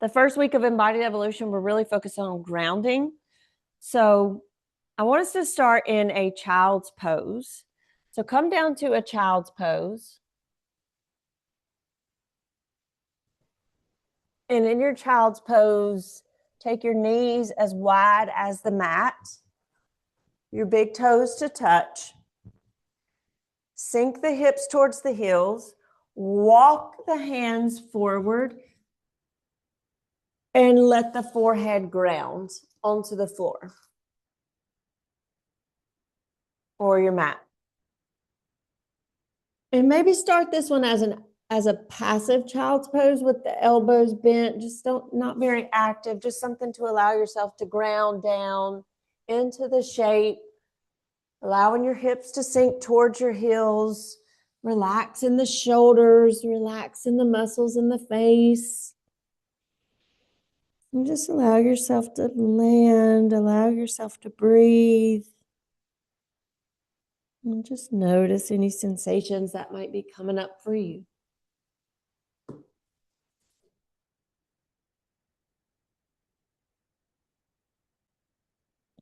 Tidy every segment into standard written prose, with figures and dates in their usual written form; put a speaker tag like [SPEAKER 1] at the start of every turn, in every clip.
[SPEAKER 1] The first week of Embodied Evolution, we're really focused on grounding. So I want us to start in a child's pose. So come down to a child's pose. And in your child's pose, take your knees as wide as the mat, your big toes to touch. Sink the hips towards the heels. Walk the hands forward and let the forehead ground onto the floor or your mat. And maybe start this one as a passive child's pose with the elbows bent, just not very active, just something to allow yourself to ground down into the shape, allowing your hips to sink towards your heels, relax in the shoulders, relax in the muscles in the face. And just allow yourself to land, allow yourself to breathe. And just notice any sensations that might be coming up for you.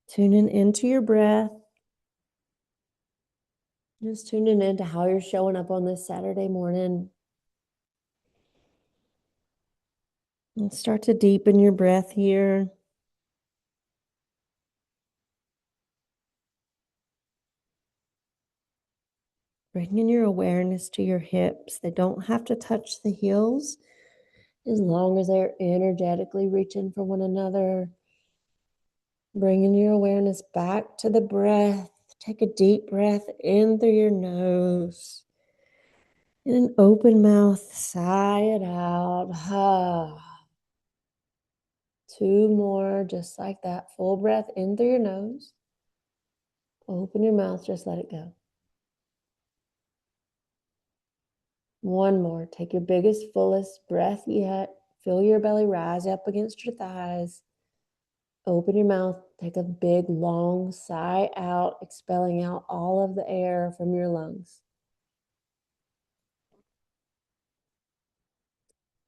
[SPEAKER 1] Tuning into your breath. Just tuning into how you're showing up on this Saturday morning. And start to deepen your breath here. Bringing your awareness to your hips. They don't have to touch the heels as long as they're energetically reaching for one another. Bringing your awareness back to the breath. Take a deep breath in through your nose. In an open mouth, sigh it out. Two more, just like that. Full breath in through your nose. Open your mouth, just let it go. One more. Take your biggest, fullest breath yet. Feel your belly rise up against your thighs. Open your mouth. Take a big, long sigh out, expelling out all of the air from your lungs.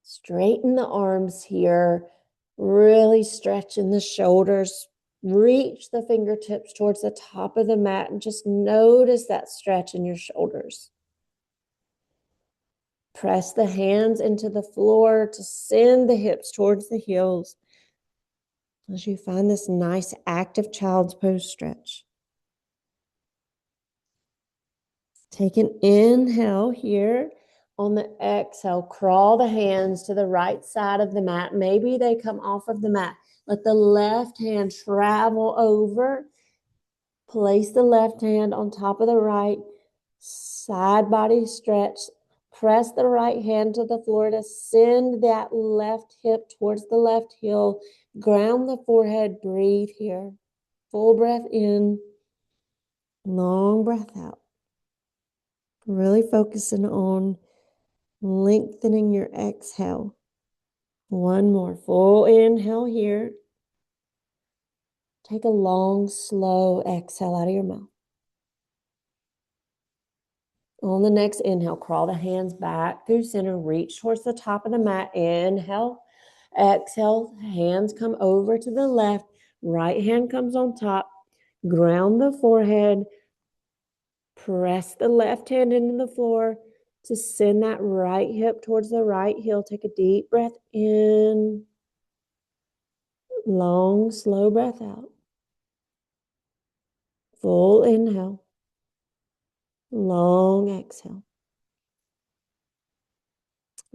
[SPEAKER 1] Straighten the arms here. Really stretching the shoulders. Reach the fingertips towards the top of the mat and just notice that stretch in your shoulders. Press the hands into the floor to send the hips towards the heels as you find this nice active child's pose stretch. Take an inhale here. On the exhale, crawl the hands to the right side of the mat. Maybe they come off of the mat. Let the left hand travel over. Place the left hand on top of the right. Side body stretch. Press the right hand to the floor to send that left hip towards the left heel. Ground the forehead. Breathe here. Full breath in. Long breath out. Really focusing on lengthening your exhale. One more. Full inhale here. Take a long, slow exhale out of your mouth. On the next inhale, crawl the hands back through center. Reach towards the top of the mat. Inhale. Exhale. Hands come over to the left. Right hand comes on top. Ground the forehead. Press the left hand into the floor to send that right hip towards the right heel. Take a deep breath in. Long, slow breath out. Full inhale. Long exhale.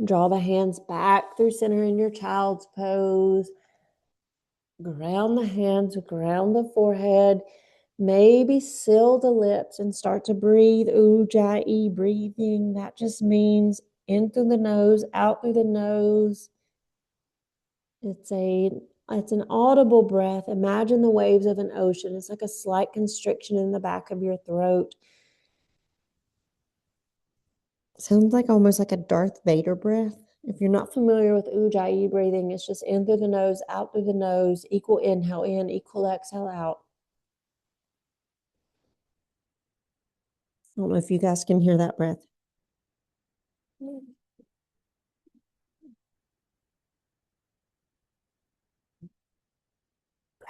[SPEAKER 1] Draw the hands back through center in your child's pose. Ground the hands, ground the forehead. Maybe seal the lips and start to breathe. Ujjayi breathing. That just means in through the nose, out through the nose. It's an audible breath. Imagine the waves of an ocean. It's like a slight constriction in the back of your throat. Sounds like almost like a Darth Vader breath. If you're not familiar with Ujjayi breathing, it's just in through the nose, out through the nose, equal inhale in, equal exhale out. I don't know if you guys can hear that breath.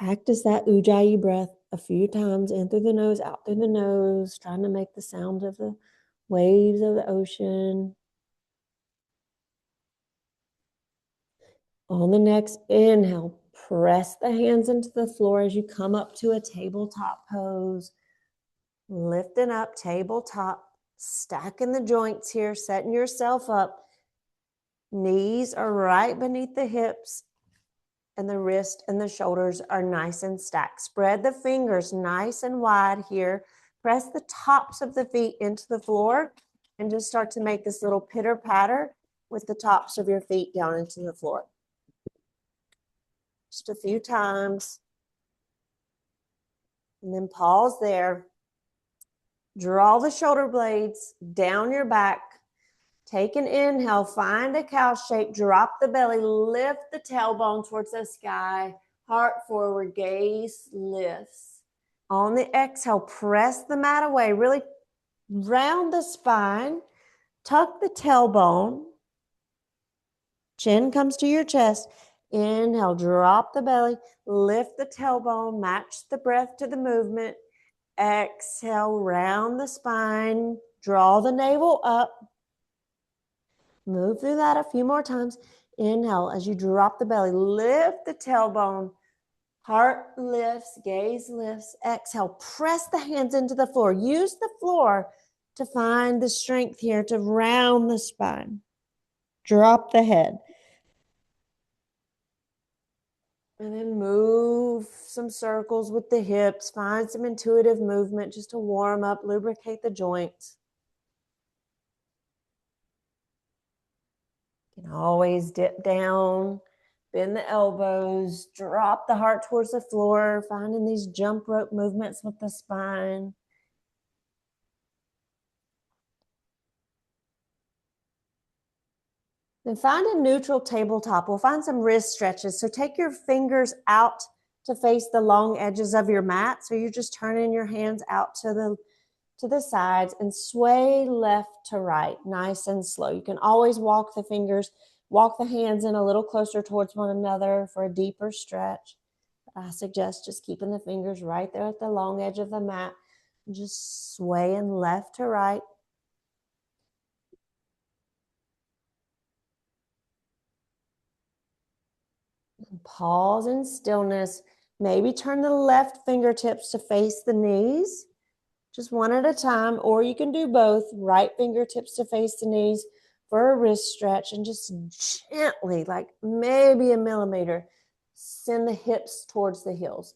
[SPEAKER 1] Practice that ujjayi breath a few times, in through the nose, out through the nose, trying to make the sound of the waves of the ocean. On the next inhale, press the hands into the floor as you come up to a tabletop pose. Lifting up, tabletop, stacking the joints here, setting yourself up. Knees are right beneath the hips, and the wrist and the shoulders are nice and stacked. Spread the fingers nice and wide here. Press the tops of the feet into the floor and just start to make this little pitter patter with the tops of your feet down into the floor. Just a few times. And then pause there. Draw the shoulder blades down your back. Take an inhale, find a cow shape, drop the belly, lift the tailbone towards the sky, heart forward, gaze lifts. On the exhale, press the mat away, really round the spine, tuck the tailbone, chin comes to your chest. Inhale, drop the belly, lift the tailbone, match the breath to the movement. Exhale, round the spine, draw the navel up. Move through that a few more times. Inhale as you drop the belly, lift the tailbone, heart lifts, gaze lifts. Exhale, press the hands into the floor. Use the floor to find the strength here to round the spine. Drop the head. And then move some circles with the hips. Find some intuitive movement just to warm up, lubricate the joints. You can always dip down, bend the elbows, drop the heart towards the floor, finding these jump rope movements with the spine. Then find a neutral tabletop. We'll find some wrist stretches. So take your fingers out to face the long edges of your mat. So you're just turning your hands out to the sides and sway left to right, nice and slow. You can always walk the fingers, walk the hands in a little closer towards one another for a deeper stretch. I suggest just keeping the fingers right there at the long edge of the mat, just swaying left to right. And pause in stillness. Maybe turn the left fingertips to face the knees, just one at a time, or you can do both. Right fingertips to face the knees for a wrist stretch, and just gently, like maybe a millimeter, send the hips towards the heels.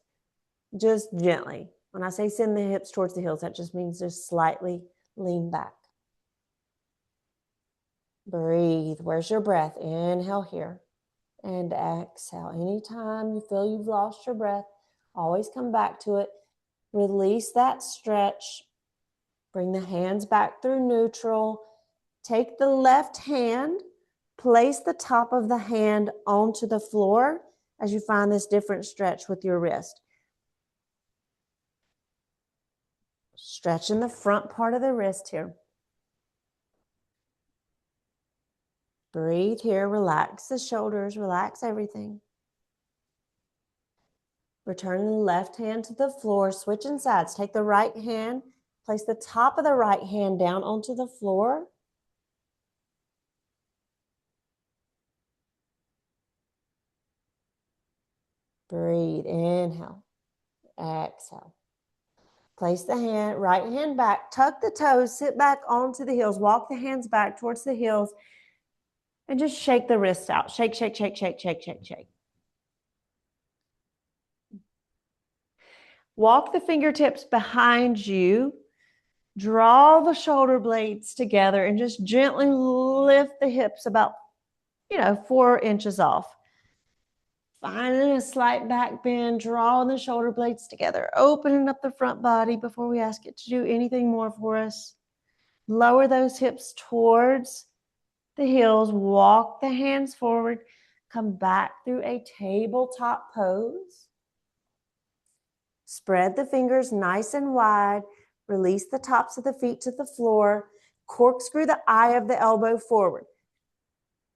[SPEAKER 1] Just gently. When I say send the hips towards the heels, that just means just slightly lean back. Breathe. Where's your breath? Inhale here and exhale. Anytime you feel you've lost your breath, always come back to it. Release that stretch. Bring the hands back through neutral. Take the left hand, place the top of the hand onto the floor as you find this different stretch with your wrist. Stretching the front part of the wrist here. Breathe here, relax the shoulders, relax everything. Return the left hand to the floor, switching sides. Take the right hand, place the top of the right hand down onto the floor. Breathe, inhale, exhale. Place the right hand back, tuck the toes, sit back onto the heels, walk the hands back towards the heels, and just shake the wrists out. Shake, shake, shake, shake, shake, shake, shake. Walk the fingertips behind you. Draw the shoulder blades together and just gently lift the hips about, 4 inches off. Finding a slight back bend, drawing the shoulder blades together, opening up the front body before we ask it to do anything more for us. Lower those hips towards the heels, walk the hands forward, come back through a tabletop pose. Spread the fingers nice and wide, release the tops of the feet to the floor, corkscrew the eye of the elbow forward.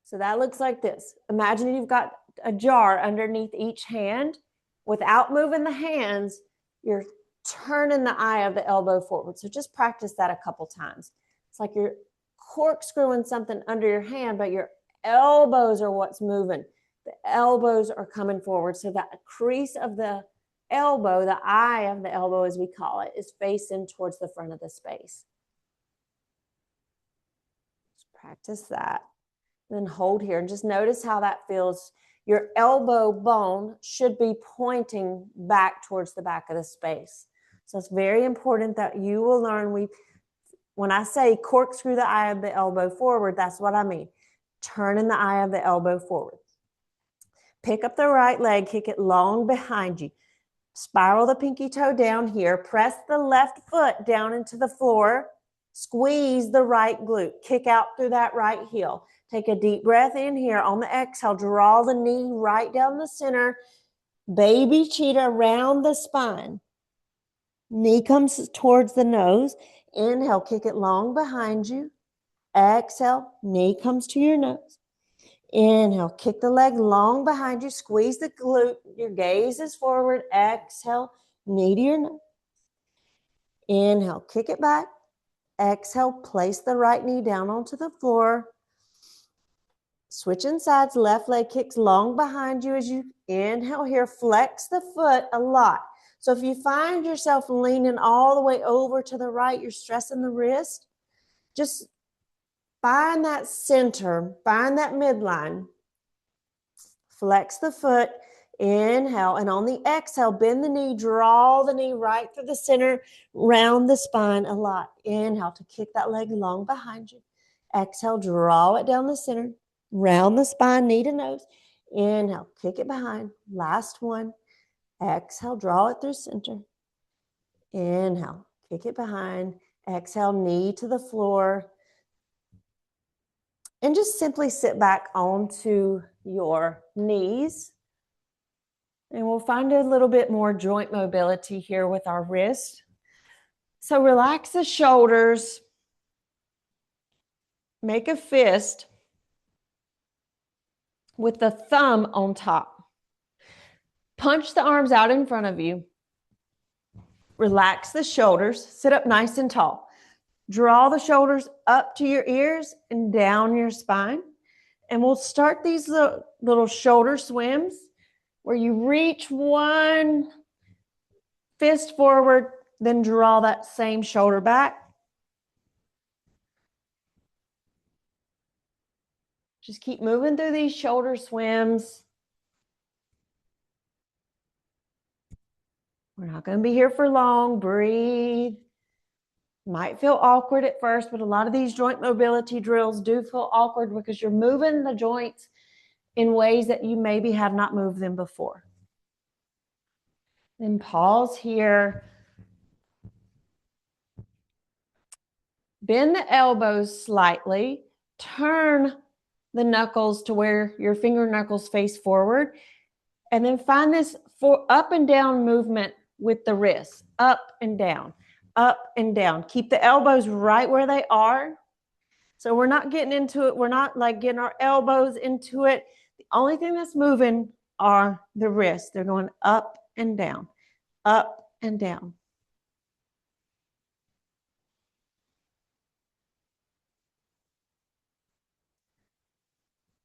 [SPEAKER 1] So that looks like this. Imagine you've got a jar underneath each hand. without moving the hands, you're turning the eye of the elbow forward. So just practice that a couple times. It's like you're corkscrewing something under your hand, but your elbows are what's moving. The elbows are coming forward. So that crease of the elbow, the eye of the elbow as we call it, is facing towards the front of the space. Just practice that. Then hold here and just notice how that feels. Your elbow bone should be pointing back towards the back of the space. So it's very important that you will learn. When I say corkscrew the eye of the elbow forward, that's what I mean. Turning the eye of the elbow forward. Pick up the right leg, kick it long behind you. Spiral the pinky toe down here. Press the left foot down into the floor. Squeeze the right glute. Kick out through that right heel. Take a deep breath in here. On the exhale, draw the knee right down the center. Baby cheetah around the spine. Knee comes towards the nose. Inhale, kick it long behind you. Exhale, knee comes to your nose. Inhale, kick the leg long behind you. Squeeze the glute. Your gaze is forward. Exhale, knee to your nose. Inhale, kick it back. Exhale, place the right knee down onto the floor. Switching sides, left leg kicks long behind you as you inhale here. Flex the foot a lot. So if you find yourself leaning all the way over to the right, you're stressing the wrist, just find that center, find that midline. Flex the foot, inhale, and on the exhale, bend the knee, draw the knee right through the center, round the spine a lot. Inhale to kick that leg long behind you. Exhale, draw it down the center, round the spine, knee to nose. Inhale, kick it behind. Last one. Exhale, draw it through center. Inhale, kick it behind. Exhale, knee to the floor. And just simply sit back onto your knees. And we'll find a little bit more joint mobility here with our wrist. So relax the shoulders. Make a fist with the thumb on top. Punch the arms out in front of you. Relax the shoulders. Sit up nice and tall. Draw the shoulders up to your ears and down your spine. And we'll start these little shoulder swims where you reach one fist forward, then draw that same shoulder back. Just keep moving through these shoulder swims. We're not going to be here for long. Breathe. Might feel awkward at first, but a lot of these joint mobility drills do feel awkward because you're moving the joints in ways that you maybe have not moved them before. Then pause here. Bend the elbows slightly. Turn the knuckles to where your finger knuckles face forward. And then find this up and down movement with the wrists. Up and down. Up and down. Keep the elbows right where they are. So we're not getting into it. We're not like getting our elbows into it. The only thing that's moving are the wrists. They're going up and down. Up and down.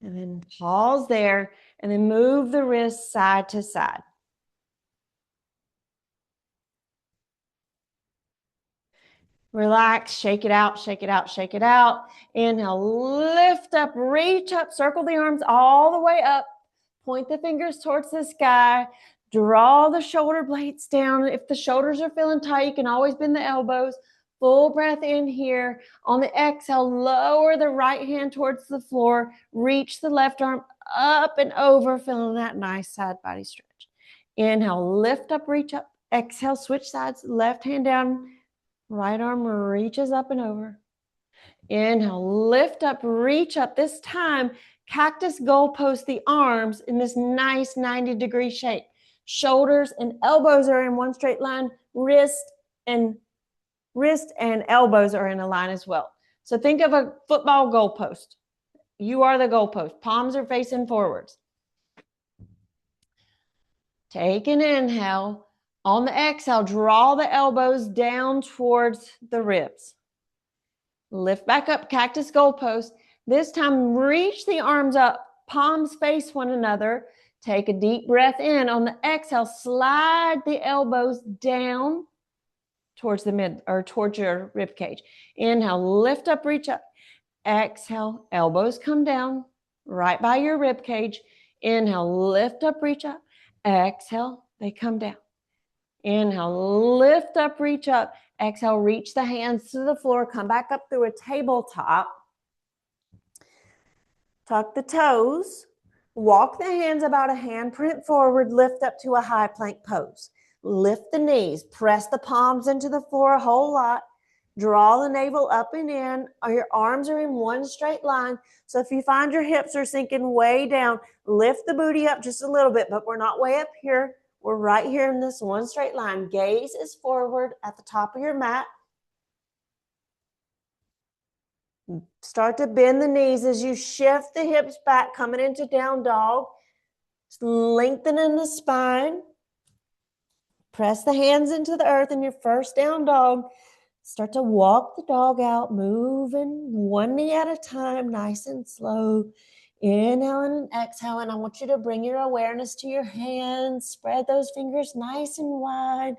[SPEAKER 1] And then pause there and then move the wrists side to side. Relax, shake it out, shake it out, shake it out. Inhale, lift up, reach up, circle the arms all the way up. Point the fingers towards the sky. Draw the shoulder blades down. If the shoulders are feeling tight, you can always bend the elbows. Full breath in here. On the exhale, lower the right hand towards the floor. Reach the left arm up and over, feeling that nice side body stretch. Inhale, lift up, reach up. Exhale, switch sides, left hand down. Right arm reaches up and over. Inhale, lift up, reach up. This time, cactus goalpost the arms in this nice 90-degree shape. Shoulders and elbows are in one straight line. Wrist and elbows are in a line as well. So think of a football goalpost. You are the goalpost. Palms are facing forwards. Take an inhale. On the exhale, draw the elbows down towards the ribs. Lift back up, cactus goalpost. This time, reach the arms up, palms face one another. Take a deep breath in. On the exhale, slide the elbows down towards the mid or towards your rib cage. Inhale, lift up, reach up. Exhale, elbows come down right by your rib cage. Inhale, lift up, reach up. Exhale, they come down. Inhale, lift up, reach up. Exhale, reach the hands to the floor. Come back up through a tabletop. Tuck the toes. Walk the hands about a handprint forward. Lift up to a high plank pose. Lift the knees. Press the palms into the floor a whole lot. Draw the navel up and in. Your arms are in one straight line. So if you find your hips are sinking way down, lift the booty up just a little bit, but we're not way up here. We're right here in this one straight line. Gaze is forward at the top of your mat. Start to bend the knees as you shift the hips back, coming into down dog. Lengthening the spine. Press the hands into the earth in your first down dog. Start to walk the dog out, moving one knee at a time, nice and slow. Inhale and exhale, and I want you to bring your awareness to your hands. Spread those fingers nice and wide.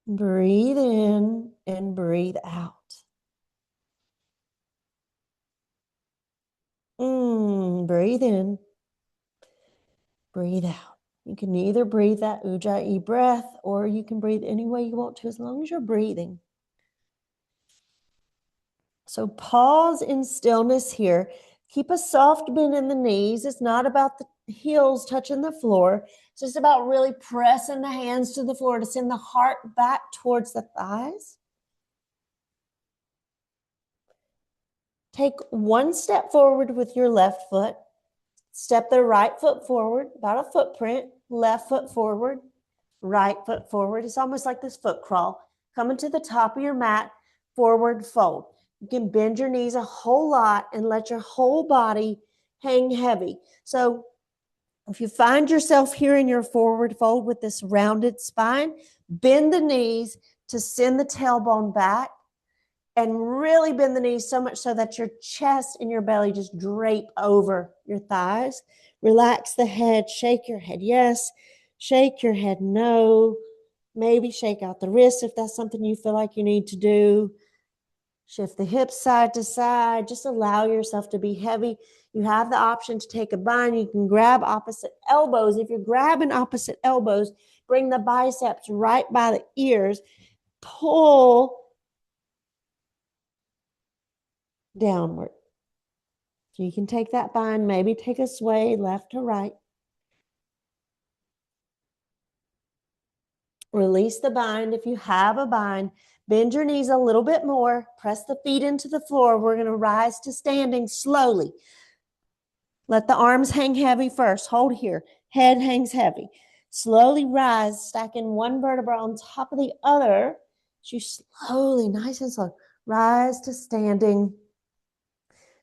[SPEAKER 1] Breathe in and breathe out. Breathe in, breathe out. You can either breathe that Ujjayi breath or you can breathe any way you want to as long as you're breathing. So pause in stillness here. Keep a soft bend in the knees. It's not about the heels touching the floor. It's just about really pressing the hands to the floor to send the heart back towards the thighs. Take one step forward with your left foot. Step the right foot forward, about a footprint. Left foot forward, right foot forward. It's almost like this foot crawl. Coming to the top of your mat, forward fold. You can bend your knees a whole lot and let your whole body hang heavy. So if you find yourself here in your forward fold with this rounded spine, bend the knees to send the tailbone back and really bend the knees so much so that your chest and your belly just drape over your thighs. Relax the head, shake your head yes, shake your head no. Maybe shake out the wrists if that's something you feel like you need to do. Shift the hips side to side. Just allow yourself to be heavy. You have the option to take a bind. You can grab opposite elbows. If you're grabbing opposite elbows, bring the biceps right by the ears. Pull downward. So you can take that bind, maybe take a sway left to right. Release the bind if you have a bind. Bend your knees a little bit more. Press the feet into the floor. We're going to rise to standing slowly. Let the arms hang heavy first. Hold here. Head hangs heavy. Slowly rise, stacking one vertebra on top of the other. As you slowly, nice and slow, rise to standing.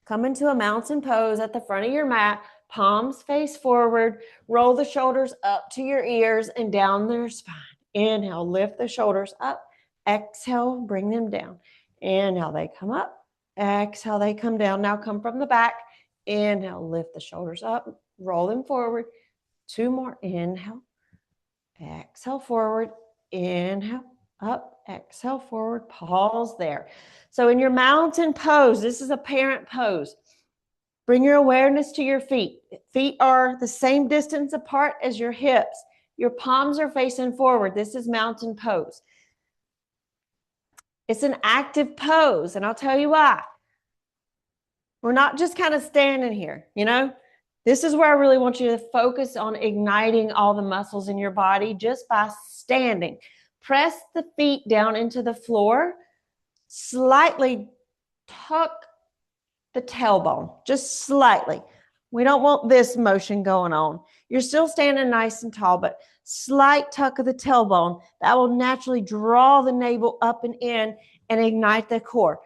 [SPEAKER 1] Come into a mountain pose at the front of your mat. Palms face forward. Roll the shoulders up to your ears and down their spine. Inhale, lift the shoulders up. Exhale, bring them down. Inhale, they come up. Exhale, they come down. Now come from the back. Inhale, lift the shoulders up. Roll them forward. Two more. Inhale. Exhale, forward. Inhale, up. Exhale, forward. Pause there. So in your mountain pose, this is a parent pose. Bring your awareness to your feet. Feet are the same distance apart as your hips. Your palms are facing forward. This is mountain pose. It's an active pose, and I'll tell you why. We're not just kind of standing here, you know? This is where I really want you to focus on igniting all the muscles in your body just by standing. Press the feet down into the floor. Slightly tuck the tailbone, just slightly. We don't want this motion going on. You're still standing nice and tall, but slight tuck of the tailbone. That will naturally draw the navel up and in and ignite the core.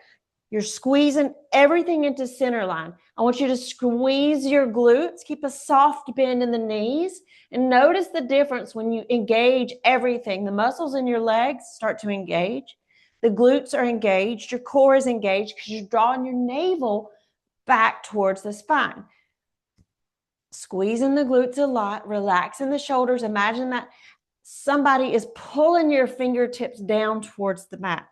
[SPEAKER 1] You're squeezing everything into center line. I want you to squeeze your glutes, keep a soft bend in the knees, and notice the difference when you engage everything. The muscles in your legs start to engage. The glutes are engaged. Your core is engaged because you're drawing your navel back towards the spine. Squeezing the glutes a lot, relaxing the shoulders. Imagine that somebody is pulling your fingertips down towards the mat.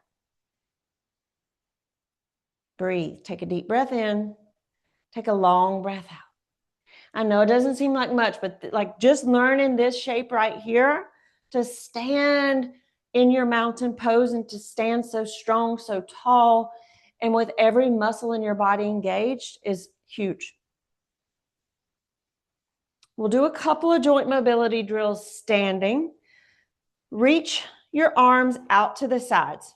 [SPEAKER 1] Breathe. Take a deep breath in. Take a long breath out. I know it doesn't seem like much, but like just learning this shape right here to stand in your mountain pose and to stand so strong, so tall, and with every muscle in your body engaged is huge. We'll do a couple of joint mobility drills standing. Reach your arms out to the sides.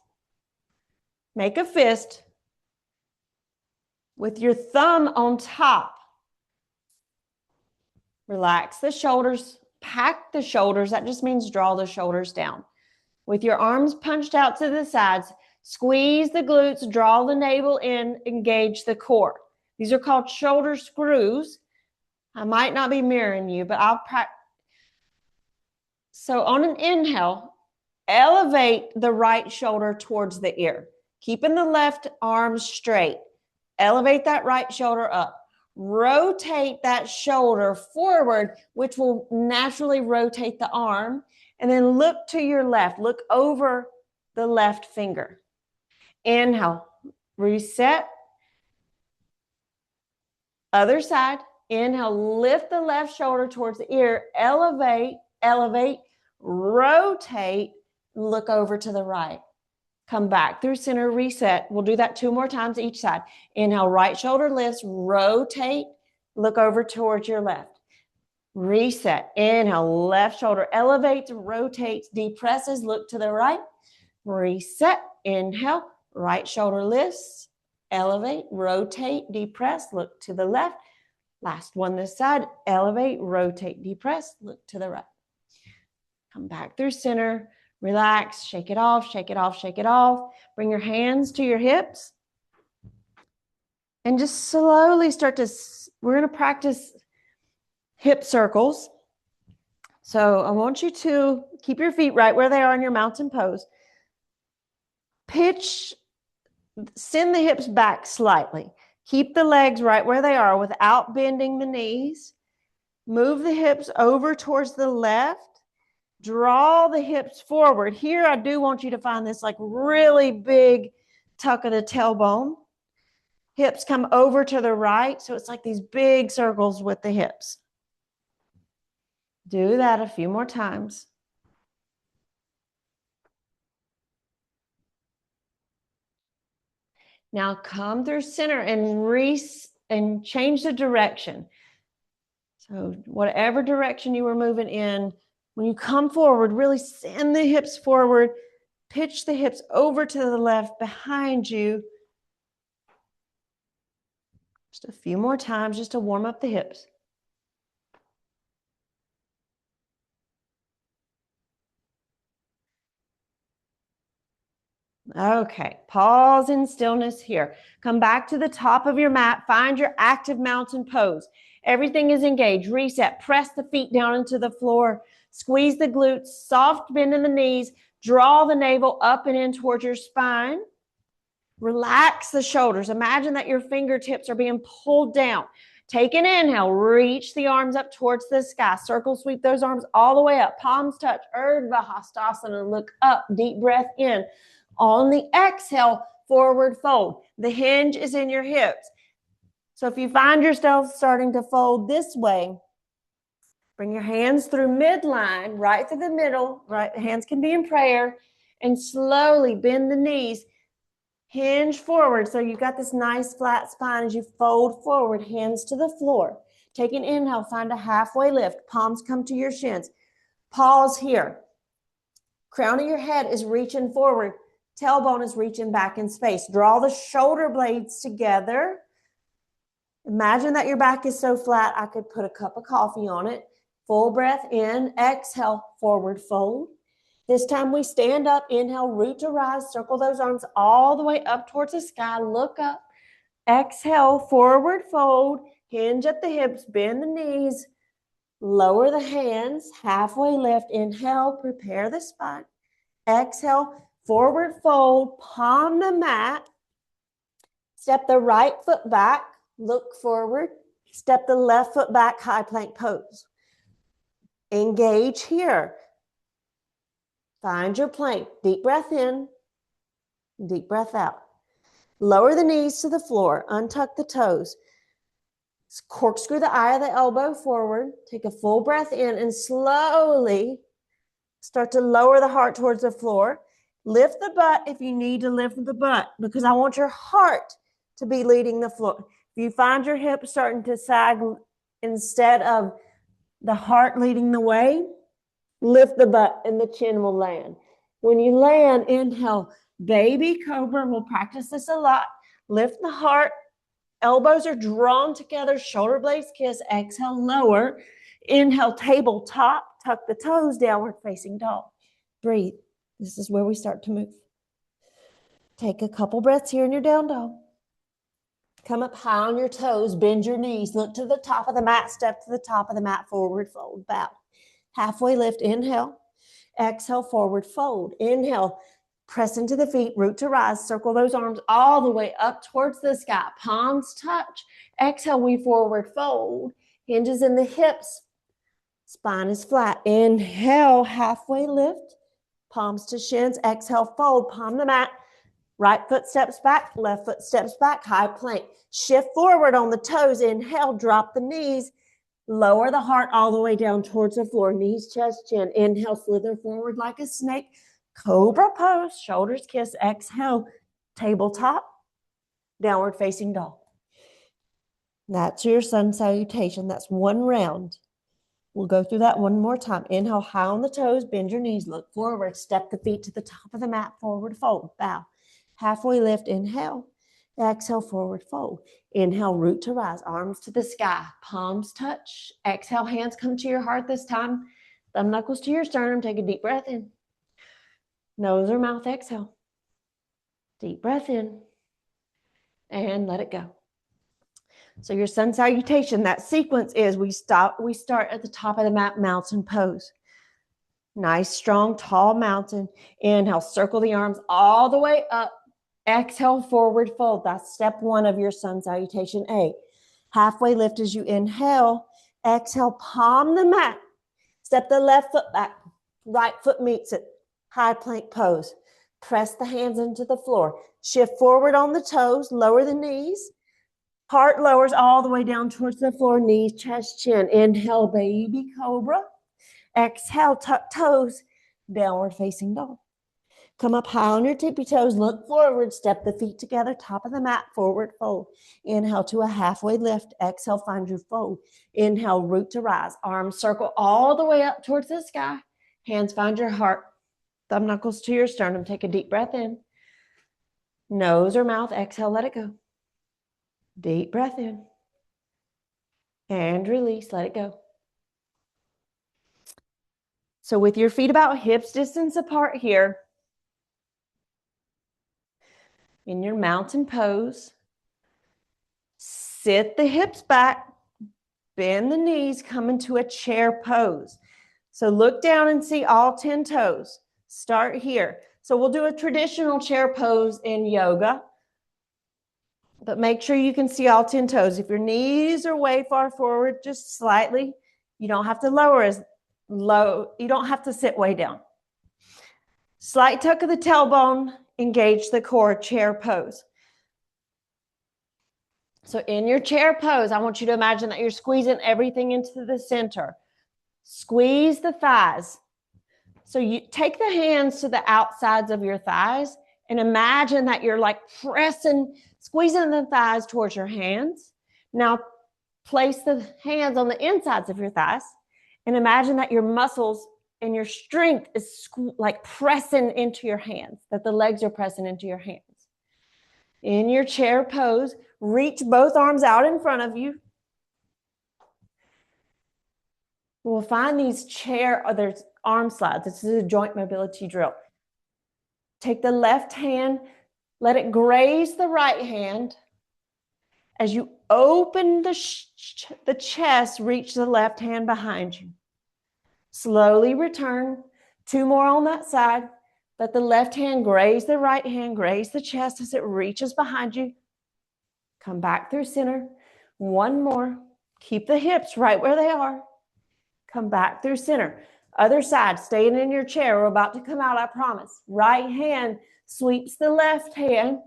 [SPEAKER 1] Make a fist with your thumb on top. Relax the shoulders, pack the shoulders. That just means draw the shoulders down. With your arms punched out to the sides, squeeze the glutes, draw the navel in, engage the core. These are called shoulder screws. I might not be mirroring you, but I'll practice. So on an inhale, elevate the right shoulder towards the ear, keeping the left arm straight. Elevate that right shoulder up. Rotate that shoulder forward, which will naturally rotate the arm. And then look to your left. Look over the left finger. Inhale. Reset. Other side. Inhale. Lift the left shoulder towards the ear. Elevate. Elevate. Rotate. Look over to the right. Come back through center, reset. We'll do that 2 more times each side. Inhale, right shoulder lifts, rotate, look over towards your left. Reset. Inhale, left shoulder elevates, rotates, depresses, look to the right. Reset. Inhale, right shoulder lifts, elevate, rotate, depress, look to the left. Last one this side, elevate, rotate, depress, look to the right. Come back through center. Relax, shake it off, shake it off, shake it off. Bring your hands to your hips. And just slowly start to, we're going to practice hip circles. So I want you to keep your feet right where they are in your mountain pose. Send the hips back slightly. Keep the legs right where they are without bending the knees. Move the hips over towards the left. Draw the hips forward. Here, I do want you to find this like really big tuck of the tailbone. Hips come over to the right. So it's like these big circles with the hips. Do that a few more times. Now come through center and change the direction. So whatever direction you were moving in, when you come forward, really send the hips forward, pitch the hips over to the left behind you. Just a few more times just to warm up the hips. Okay, pause in stillness here. Come back to the top of your mat. Find your active mountain pose. Everything is engaged. Reset. Press the feet down into the floor. Squeeze the glutes. Soft bend in the knees. Draw the navel up and in towards your spine. Relax the shoulders. Imagine that your fingertips are being pulled down. Take an inhale. Reach the arms up towards the sky. Circle sweep those arms all the way up. Palms touch. Urdhva Hastasana. Look up. Deep breath in. On the exhale, forward fold. The hinge is in your hips. So if you find yourself starting to fold this way, bring your hands through midline, right through the middle. Right, hands can be in prayer. And slowly bend the knees. Hinge forward. So you've got this nice flat spine as you fold forward, hands to the floor. Take an inhale, find a halfway lift. Palms come to your shins. Pause here. Crown of your head is reaching forward. Tailbone is reaching back in space. Draw the shoulder blades together. Imagine that your back is so flat, I could put a cup of coffee on it. Full breath in. Exhale, forward fold. This time we stand up. Inhale, root to rise. Circle those arms all the way up towards the sky. Look up. Exhale, forward fold, hinge at the hips, bend the knees, lower the hands, halfway lift. Inhale, prepare the spine. Exhale, forward fold, palm the mat. Step the right foot back, look forward. Step the left foot back, high plank pose. Engage here. Find your plank. Deep breath in, deep breath out. Lower the knees to the floor, untuck the toes. Corkscrew the eye of the elbow forward. Take a full breath in and slowly start to lower the heart towards the floor. Lift the butt if you need to lift the butt, because I want your heart to be leading the floor. If you find your hips starting to sag instead of the heart leading the way, lift the butt and the chin will land. When you land, inhale, baby cobra. We'll practice this a lot. Lift the heart. Elbows are drawn together, shoulder blades kiss. Exhale, lower. Inhale, tabletop. Tuck the toes, downward facing dog. Breathe. This is where we start to move. Take a couple breaths here in your down dog. Come up high on your toes, bend your knees, look to the top of the mat, step to the top of the mat, forward fold, bow. Halfway lift, inhale. Exhale, forward fold. Inhale, press into the feet, root to rise, circle those arms all the way up towards the sky. Palms touch. Exhale, we forward fold. Hinges in the hips. Spine is flat. Inhale, halfway lift. Palms to shins. Exhale, fold. Palm the mat. Right foot steps back. Left foot steps back. High plank. Shift forward on the toes. Inhale, drop the knees. Lower the heart all the way down towards the floor. Knees, chest, chin. Inhale, slither forward like a snake. Cobra pose. Shoulders kiss. Exhale, tabletop. Downward facing dog. That's your sun salutation. That's one round. We'll go through that one more time. Inhale, high on the toes, bend your knees, look forward, step the feet to the top of the mat, forward fold, bow. Halfway lift, inhale. Exhale, forward fold. Inhale, root to rise, arms to the sky, palms touch. Exhale, hands come to your heart this time. Thumb knuckles to your sternum. Take a deep breath in. Nose or mouth, exhale. Deep breath in. And let it go. So your sun salutation, that sequence is we start at the top of the mat, mountain pose. Nice, strong, tall mountain. Inhale, circle the arms all the way up. Exhale, forward fold. That's step one of your sun salutation A. Halfway lift as you inhale. Exhale, palm the mat. Step the left foot back. Right foot meets it. High plank pose. Press the hands into the floor. Shift forward on the toes. Lower the knees. Heart lowers all the way down towards the floor, knees, chest, chin. Inhale, baby cobra. Exhale, tuck toes, downward facing dog. Come up high on your tippy toes, look forward, step the feet together, top of the mat, forward fold. Inhale to a halfway lift. Exhale, find your fold. Inhale, root to rise. Arms circle all the way up towards the sky. Hands find your heart. Thumb knuckles to your sternum. Take a deep breath in. Nose or mouth, exhale, let it go. Deep breath in and release, let it go. So with your feet about hips distance apart here, in your mountain pose, sit the hips back, bend the knees, come into a chair pose. So look down and see all 10 toes. Start here. So we'll do a traditional chair pose in yoga. But make sure you can see all 10 toes. If your knees are way far forward, just slightly, you don't have to lower as low. You don't have to sit way down. Slight tuck of the tailbone, engage the core, chair pose. So in your chair pose, I want you to imagine that you're squeezing everything into the center. Squeeze the thighs. So you take the hands to the outsides of your thighs and imagine that you're like squeezing the thighs towards your hands. Now place the hands on the insides of your thighs and imagine that your muscles and your strength is like pressing into your hands, that the legs are pressing into your hands. In your chair pose, reach both arms out in front of you. We'll find these there's arm slides. This is a joint mobility drill. Take the left hand, let it graze the right hand. As you open the chest, reach the left hand behind you. Slowly return. 2 more on that side. Let the left hand graze the right hand, graze the chest as it reaches behind you. Come back through center. 1 more. Keep the hips right where they are. Come back through center. Other side, staying in your chair. We're about to come out, I promise. Right hand sweeps the left hand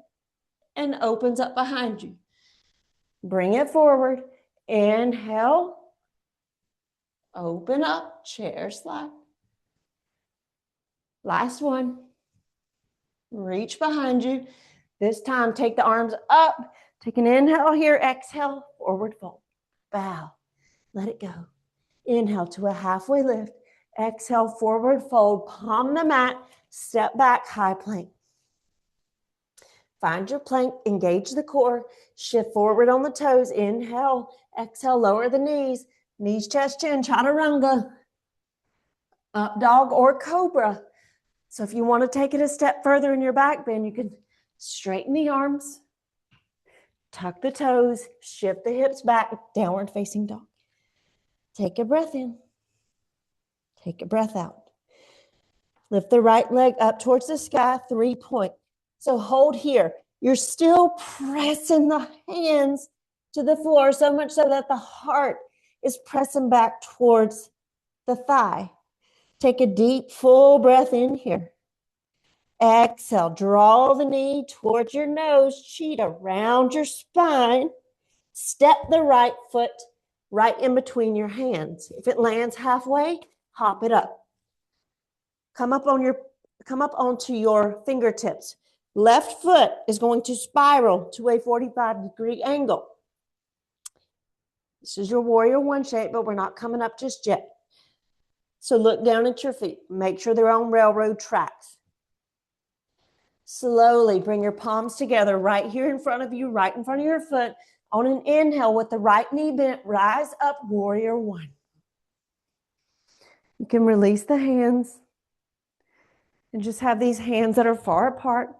[SPEAKER 1] and opens up behind you. Bring it forward. Inhale. Open up. Chair slide. Last one. Reach behind you. This time, take the arms up. Take an inhale here. Exhale. Forward fold. Bow. Let it go. Inhale to a halfway lift. Exhale, forward fold. Palm the mat. Step back, high plank. Find your plank. Engage the core. Shift forward on the toes. Inhale. Exhale, lower the knees. Knees, chest, chin, chaturanga. Up dog or cobra. So if you want to take it a step further in your back bend, you can straighten the arms, tuck the toes, shift the hips back, downward facing dog. Take a breath in. Take a breath out. Lift the right leg up towards the sky, 3-point. So hold here. You're still pressing the hands to the floor, so much so that the heart is pressing back towards the thigh. Take a deep, full breath in here. Exhale, draw the knee towards your nose, cheetah, round your spine. Step the right foot right in between your hands. If it lands halfway, hop it up. Come up onto your fingertips. Left foot is going to spiral to a 45-degree angle. This is your warrior one shape, but we're not coming up just yet. So look down at your feet. Make sure they're on railroad tracks. Slowly bring your palms together right here in front of you, right in front of your foot. On an inhale with the right knee bent, rise up, warrior one. You can release the hands and just have these hands that are far apart.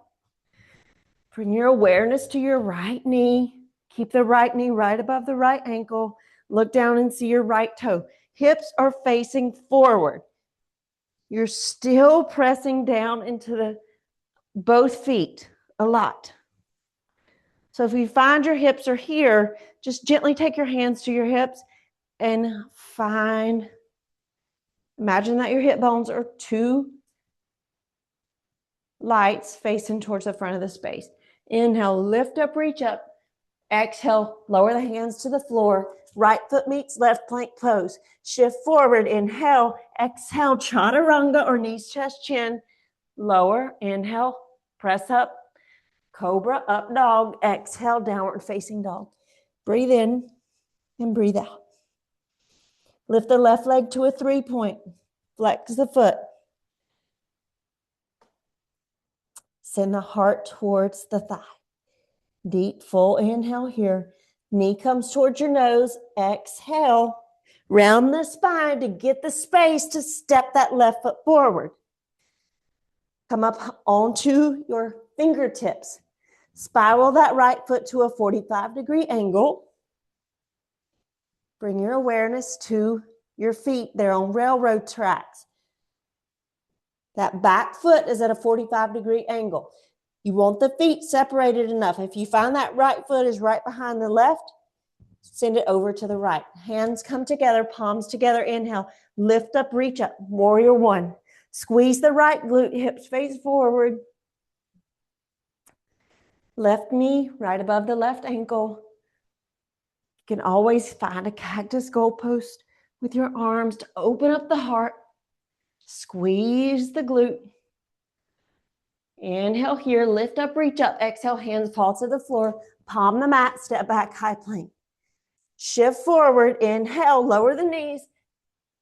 [SPEAKER 1] Bring your awareness to your right knee. Keep the right knee right above the right ankle. Look down and see your right toe. Hips are facing forward. You're still pressing down into both feet a lot. So if you find your hips are here, just gently take your hands to your hips and imagine that your hip bones are 2 lights facing towards the front of the space. Inhale, lift up, reach up. Exhale, lower the hands to the floor. Right foot meets left plank pose. Shift forward, inhale, exhale, chaturanga or knees, chest, chin. Lower, inhale, press up, cobra, up dog. Exhale, downward facing dog. Breathe in and breathe out. Lift the left leg to a 3-point. Flex the foot. Send the heart towards the thigh. Deep, full inhale here. Knee comes towards your nose. Exhale. Round the spine to get the space to step that left foot forward. Come up onto your fingertips. Spiral that right foot to a 45-degree angle. Bring your awareness to your feet. They're on railroad tracks. That back foot is at a 45-degree angle. You want the feet separated enough. If you find that right foot is right behind the left, send it over to the right. Hands come together, palms together. Inhale, lift up, reach up. Warrior one. Squeeze the right glute, hips face forward. Left knee right above the left ankle. You can always find a cactus goalpost with your arms to open up the heart. Squeeze the glute. Inhale here, lift up, reach up. Exhale, hands fall to the floor. Palm the mat, step back, high plank. Shift forward, inhale, lower the knees.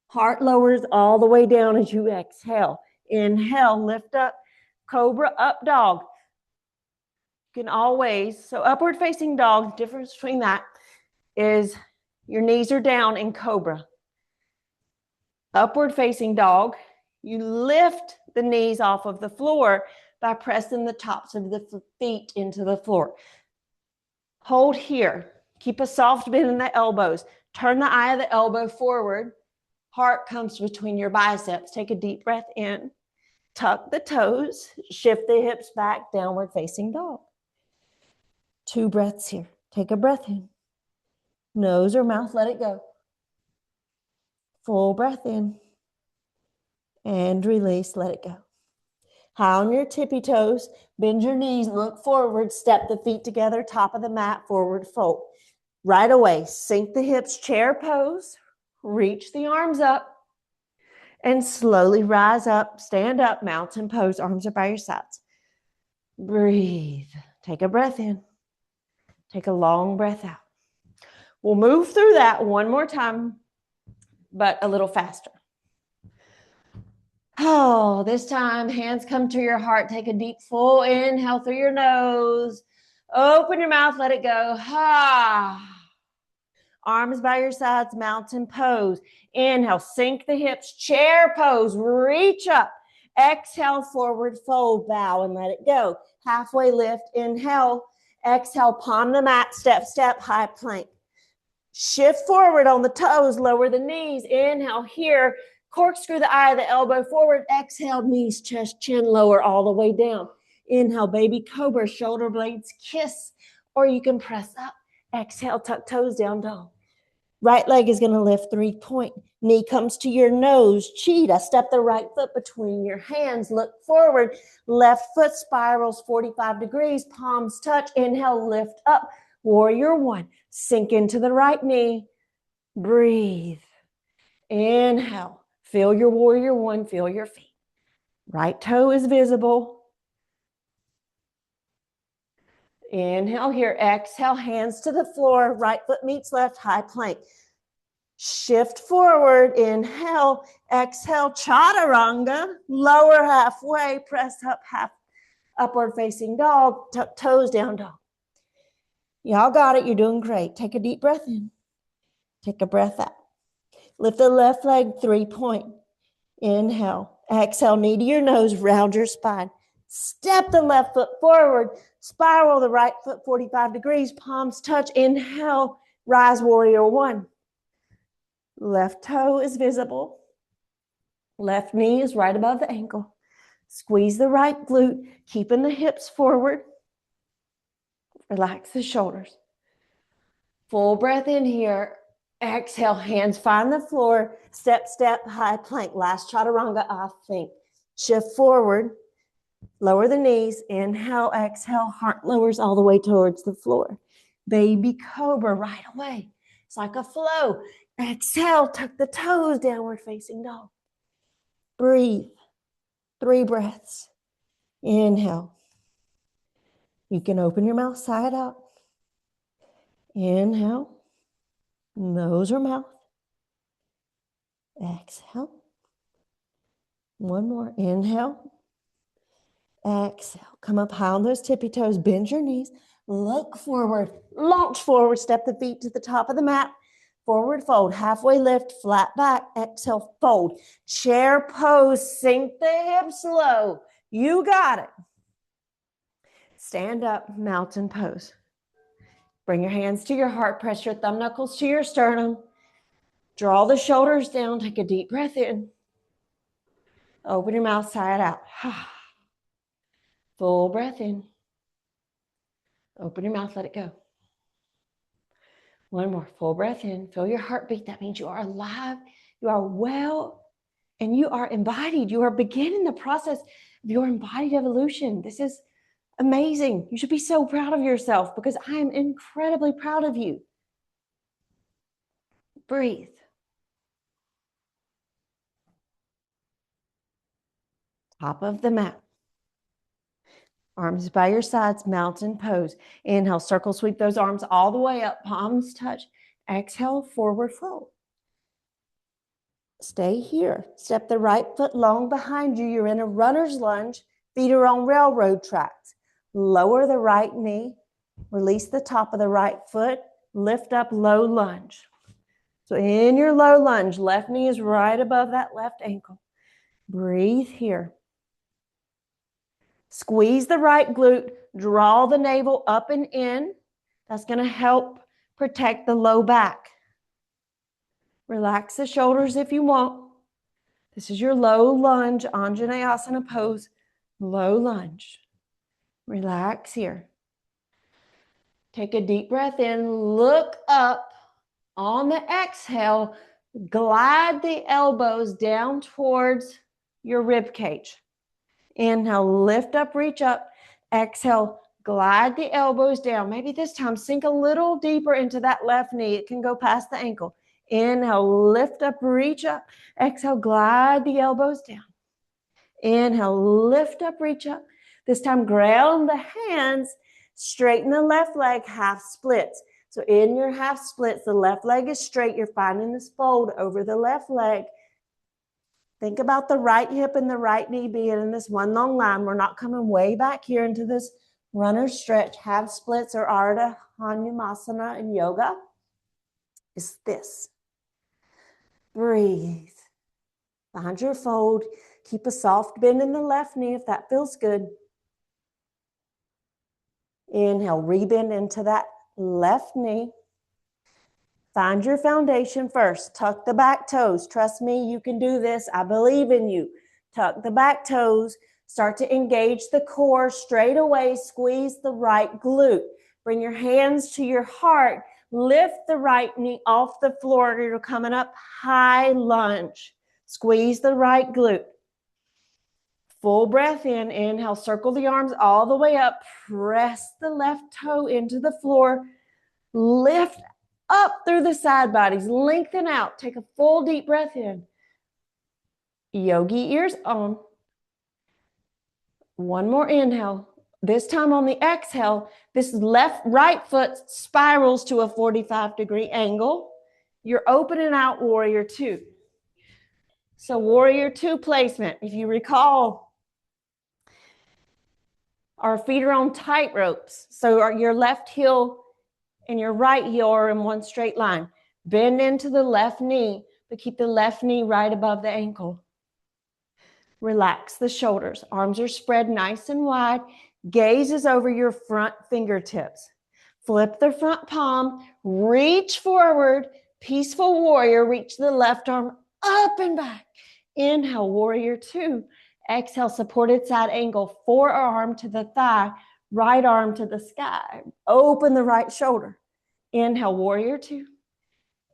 [SPEAKER 1] Heart lowers all the way down as you exhale. Inhale, lift up, cobra, up dog. You can always, so upward facing dog, difference between that is your knees are down in cobra. Upward facing dog, you lift the knees off of the floor by pressing the tops of the feet into the floor. Hold here. Keep a soft bend in the elbows. Turn the eye of the elbow forward. Heart comes between your biceps. Take a deep breath in. Tuck the toes. Shift the hips back, downward facing dog. 2 breaths here. Take a breath in. Nose or mouth, let it go. Full breath in. And release, let it go. High on your tippy toes. Bend your knees, look forward. Step the feet together, top of the mat, forward fold. Right away, sink the hips, chair pose. Reach the arms up. And slowly rise up, stand up, mountain pose. Arms are by your sides. Breathe. Take a breath in. Take a long breath out. We'll move through that one more time, but a little faster. Oh, this time, hands come to your heart. Take a deep, full inhale through your nose. Open your mouth, let it go. Ha. Arms by your sides, mountain pose. Inhale, sink the hips, chair pose. Reach up. Exhale, forward fold, bow, and let it go. Halfway lift, inhale. Exhale, palm the mat, step, step, high plank. Shift forward on the toes, lower the knees. Inhale here. Corkscrew the eye of the elbow forward. Exhale, knees, chest, chin, lower all the way down. Inhale, baby cobra, shoulder blades kiss, or you can press up. Exhale, tuck toes down, dog. Right leg is going to lift 3-point. Knee comes to your nose, cheetah. Step the right foot between your hands. Look forward. Left foot spirals 45 degrees. Palms touch. Inhale, lift up. Warrior 1. Sink into the right knee. Breathe. Inhale. Feel your warrior 1. Feel your feet. Right toe is visible. Inhale here. Exhale, hands to the floor. Right foot meets left, high plank. Shift forward. Inhale. Exhale, chaturanga. Lower halfway. Press up half. Upward facing dog. Tuck toes down, dog. Y'all got it. You're doing great. Take a deep breath in. Take a breath out. Lift the left leg, 3-point. Inhale. Exhale, knee to your nose, round your spine. Step the left foot forward. Spiral the right foot 45 degrees. Palms touch. Inhale. Rise, warrior 1. Left toe is visible. Left knee is right above the ankle. Squeeze the right glute, keeping the hips forward. Relax the shoulders. Full breath in here. Exhale, hands find the floor. Step, step, high plank. Last chaturanga, I think. Shift forward. Lower the knees. Inhale, exhale. Heart lowers all the way towards the floor. Baby cobra right away. It's like a flow. Exhale, tuck the toes, downward facing dog. Breathe. 3 breaths. Inhale. You can open your mouth side out. Inhale. Nose or mouth. Exhale. One more. Inhale. Exhale. Come up high on those tippy toes. Bend your knees. Look forward. Launch forward. Step the feet to the top of the mat. Forward fold. Halfway lift. Flat back. Exhale. Fold. Chair pose. Sink the hips low. You got it. Stand up. Mountain pose. Bring your hands to your heart. Press your thumb knuckles to your sternum. Draw the shoulders down. Take a deep breath in. Open your mouth side out. Full breath in. Open your mouth, let it go. One more. Full breath in. Feel your heartbeat. That means you are alive, you are well, and you are embodied. You are beginning the process of your embodied evolution. This is amazing. You should be so proud of yourself because I am incredibly proud of you. Breathe. Top of the mat. Arms by your sides, mountain pose. Inhale, circle sweep those arms all the way up, palms touch. Exhale, forward fold. Stay here. Step the right foot long behind you. You're in a runner's lunge. Feet are on railroad tracks. Lower the right knee. Release the top of the right foot. Lift up, low lunge. So in your low lunge, left knee is right above that left ankle. Breathe here. Squeeze the right glute, draw the navel up and in. That's going to help Protect the low back. Relax the shoulders if you want. This is your low lunge, Anjaneyasana pose. Low lunge. Relax here. Take a deep breath in. Look up. On the exhale, glide the elbows down towards your rib cage. Inhale, lift up, reach up. Exhale, glide the elbows down. Maybe this time sink a little deeper into that left knee. It can go past the ankle. Inhale, lift up, reach up. Exhale, glide the elbows down. Inhale, lift up, reach up. This time, ground the hands. Straighten the left leg, half splits. So in your half splits, the left leg is straight. You're finding this fold over the left leg. Think about the right hip and the right knee being in this one long line. We're not coming way back here into this runner stretch. Half splits or Ardha Hanumasana in yoga is this. Breathe. Find your fold. Keep a soft bend in the left knee if that feels good. Inhale, rebend into that left knee. Find your foundation first. Tuck the back toes. Trust me, you can do this. I believe in you. Tuck the back toes. Start to engage the core straight away. Squeeze the right glute. Bring your hands to your heart. Lift the right knee off the floor. You're coming up high lunge. Squeeze the right glute. Full breath in. Inhale, circle the arms all the way up. Press the left toe into the floor. Lift up through the side bodies. Lengthen out. Take a full deep breath in. Yogi ears on. One more inhale. This time on the exhale, this right foot spirals to a 45-degree angle. You're opening out warrior two. So warrior two placement, if you recall, our feet are on tight ropes. So your left heel and your right heel are in one straight line. Bend into the left knee, but keep the left knee right above the ankle. Relax the shoulders. Arms are spread nice and wide. Gaze is over your front fingertips. Flip the front palm. Reach forward. Peaceful warrior. Reach the left arm up and back. Inhale, warrior two. Exhale, supported side angle. Forearm to the thigh. Right arm to the sky. Open the right shoulder. Inhale, warrior two.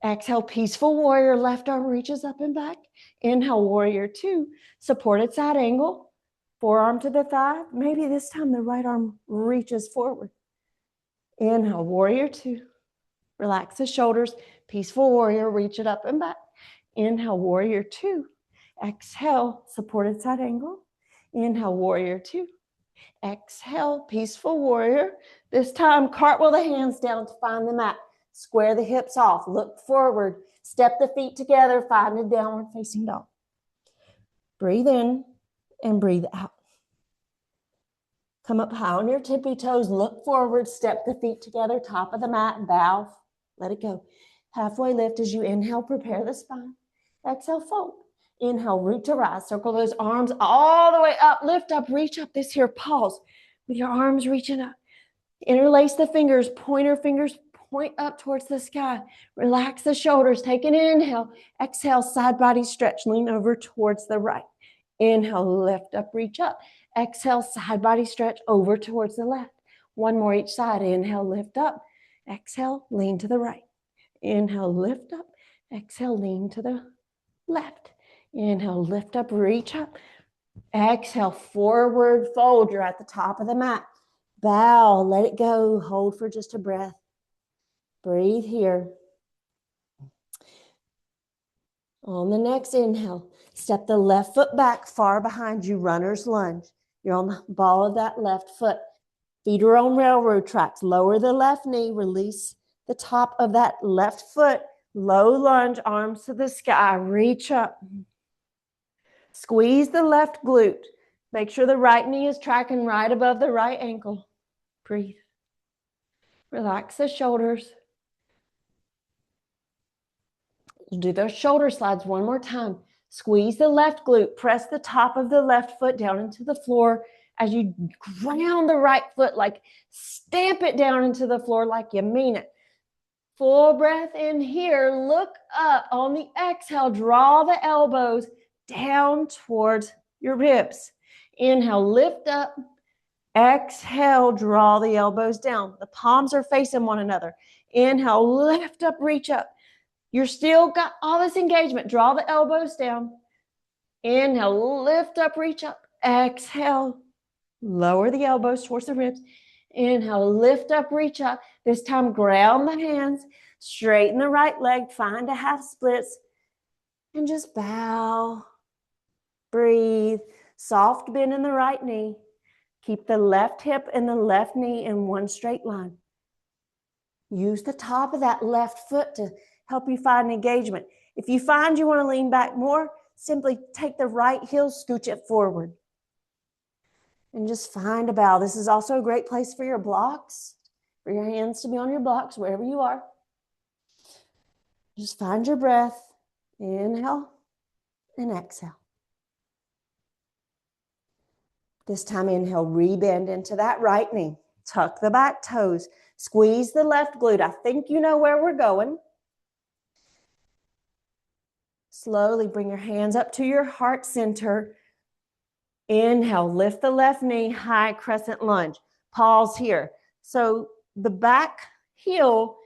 [SPEAKER 1] Exhale, peaceful warrior. Left arm reaches up and back. Inhale, warrior two. Supported side angle. Forearm to the thigh. Maybe this time the right arm reaches forward. Inhale, warrior two. Relax the shoulders. Peaceful warrior. Reach it up and back. Inhale, warrior two. Exhale, supported side angle. Inhale, warrior two. Exhale, peaceful warrior. This time, cartwheel the hands down to find the mat. Square the hips off. Look forward. Step the feet together. Find a downward facing dog. Breathe in and breathe out. Come up high on your tippy toes. Look forward. Step the feet together. Top of the mat. Bow. Let it go. Halfway lift as you inhale. Prepare the spine. Exhale, fold. Inhale, root to rise. Circle those arms all the way up. Lift up. Reach up. This here, pause with your arms reaching up. Interlace the fingers. Pointer fingers point up towards the sky. Relax the shoulders. Take an inhale. Exhale, side body stretch. Lean over towards the right. Inhale, lift up, reach up. Exhale, side body stretch over towards the left. One more each side. Inhale, lift up. Exhale, lean to the right. Inhale, lift up. Exhale, lean to the left. Inhale, lift up, reach up. Exhale, forward fold. You're at the top of the mat. Bow, let it go. Hold for just a breath. Breathe here. On the next inhale, step the left foot back far behind you, runner's lunge. You're on the ball of that left foot. Feet are on railroad tracks. Lower the left knee, release the top of that left foot. Low lunge, arms to the sky, reach up. Squeeze the left glute. Make sure the right knee is tracking right above the right ankle. Breathe. Relax the shoulders. Do those shoulder slides one more time. Squeeze the left glute. Press the top of the left foot down into the floor as you ground the right foot, like stamp it down into the floor like you mean it. Full breath in here. Look up. On the exhale, draw the elbows down towards your ribs. Inhale, lift up. Exhale, draw the elbows down. The palms are facing one another. Inhale, lift up, reach up. You're still got all this engagement. Draw the elbows down. Inhale, lift up, reach up. Exhale, lower the elbows towards the ribs. Inhale, lift up, reach up. This time, ground the hands, straighten the right leg, find a half splits, and just bow. Breathe. Soft bend in the right knee. Keep the left hip and the left knee in one straight line. Use the top of that left foot to help you find engagement. If you find you want to lean back more, simply take the right heel, scooch it forward. And just find a bow. This is also a great place for your blocks, for your hands to be on your blocks, wherever you are. Just find your breath. Inhale and exhale. This time, inhale, rebend into that right knee. Tuck the back toes. Squeeze the left glute. I think you know where we're going. Slowly bring your hands up to your heart center. Inhale, lift the left knee, high crescent lunge. Pause here. So the back heel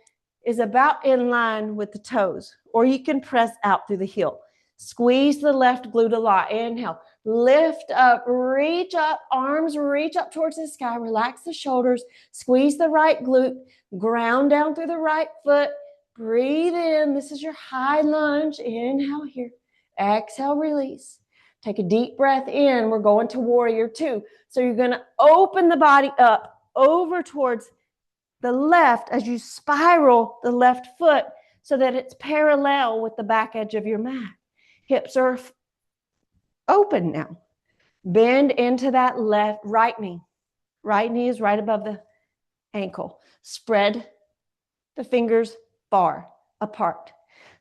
[SPEAKER 1] is about in line with the toes, or you can press out through the heel. Squeeze the left glute a lot. Inhale, lift up, reach up, arms reach up towards the sky. Relax the shoulders. Squeeze the right glute. Ground down through the right foot. Breathe in. This is your high lunge. Inhale here. Exhale, release. Take a deep breath in. We're going to warrior two. So you're going to open the body up over towards the left as you spiral the left foot so that it's parallel with the back edge of your mat. Hips are open now. Bend into that right knee. Right knee is right above the ankle. Spread the fingers far apart.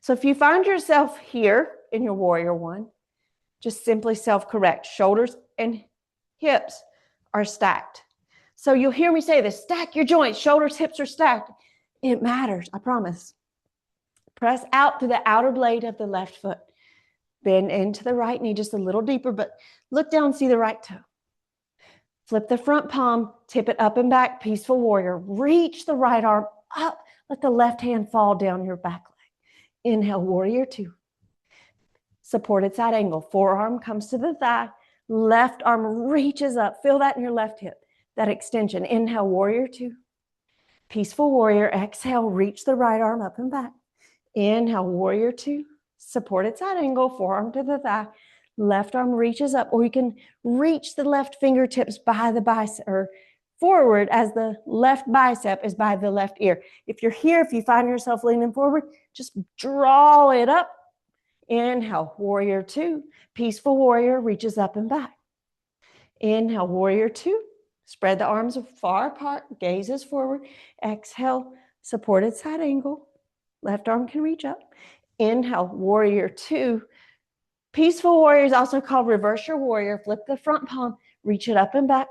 [SPEAKER 1] So if you find yourself here in your warrior one, just simply self-correct. Shoulders and hips are stacked. So you'll hear me say this, stack your joints. Shoulders, hips are stacked. It matters, I promise. Press out through the outer blade of the left foot. Bend into the right knee just a little deeper, but look down and see the right toe. Flip the front palm, tip it up and back, peaceful warrior. Reach the right arm up. Let the left hand fall down your back leg. Inhale, warrior two. Supported side angle. Forearm comes to the thigh. Left arm reaches up. Feel that in your left hip, that extension. Inhale, warrior two. Peaceful warrior. Exhale, reach the right arm up and back. Inhale, warrior two. Supported side angle, forearm to the thigh. Left arm reaches up, or you can reach the left fingertips by the bicep, or forward as the left bicep is by the left ear. If you're here, if you find yourself leaning forward, just draw it up. Inhale, warrior two. Peaceful warrior reaches up and back. Inhale, warrior two. Spread the arms far apart, gazes forward. Exhale, supported side angle. Left arm can reach up. Inhale, warrior two. Peaceful warrior is also called reverse your warrior. Flip the front palm, reach it up and back.